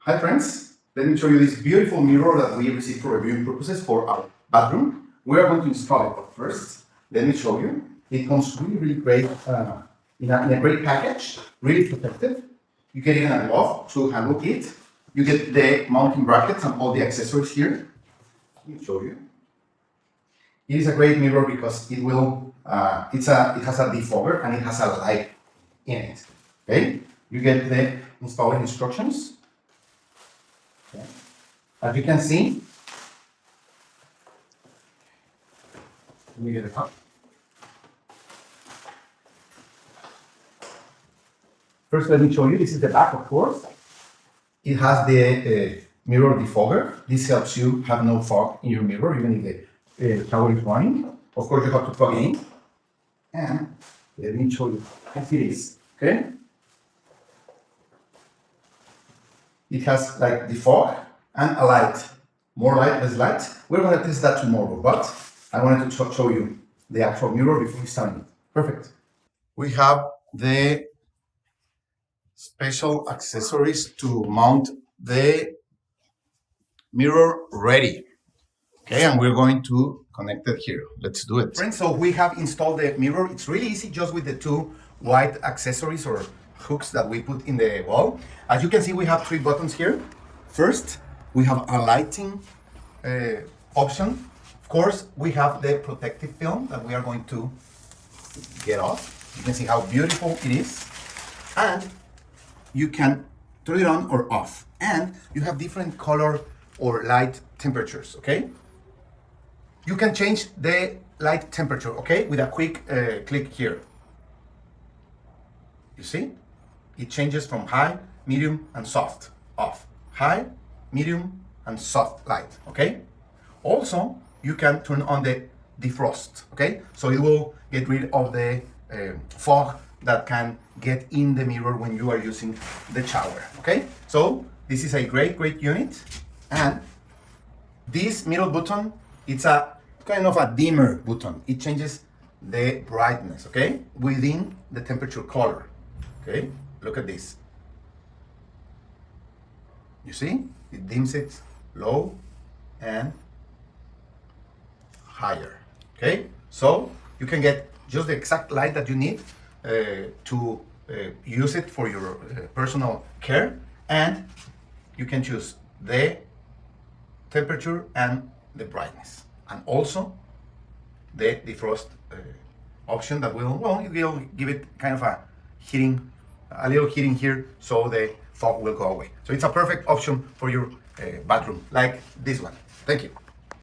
Hi friends, let me show you this beautiful mirror that we received for reviewing purposes for our bathroom. We are going to install it, but first, let me show you. It comes really great in a great package, really protective. You get even a glove to handle it. You get the mounting brackets and all the accessories here. Let me show you. It is a great mirror because it will. It has a defogger and it has a light in it. Okay, you get the installing instructions. Okay. As you can see, let me get a cup. First, let me show you. This is the back, of course. It has the mirror defogger. This helps you have no fog in your mirror, even if the shower is running. Of course, you have to plug it in. And let me show you how it is. Okay. It has like the fog and a light. More light, less light. We're going to test that tomorrow, but I wanted to show you the actual mirror before we start it. Perfect. We have the special accessories to mount the mirror ready. Okay, and we're going to connect it here. Let's do it. Friends, so we have installed the mirror. It's really easy just with the two white accessories or hooks that we put in the wall. As you can see, we have 3 buttons here. First, we have a lighting option. Of course, we have the protective film that we are going to get off. You can see how beautiful it is. And you can turn it on or off. And you have different color or light temperatures, okay? You can change the light temperature, okay, with a quick click here. You see? It changes from high, medium, and soft, off. High, medium, and soft light, okay? Also, you can turn on the defrost, okay? So it will get rid of the fog that can get in the mirror when you are using the shower, okay? So this is a great unit. And this middle button, it's a kind of a dimmer button. It changes the brightness, okay? Within the temperature color, okay? Look at this. You see? It dims it low and higher, okay? So you can get just the exact light that you need to use it for your personal care, and you can choose the temperature and the brightness, and also the defrost option that will, well, it will give it kind of a little heating here, so the fog will go away. So it's a perfect option for your bathroom, like this one. Thank you.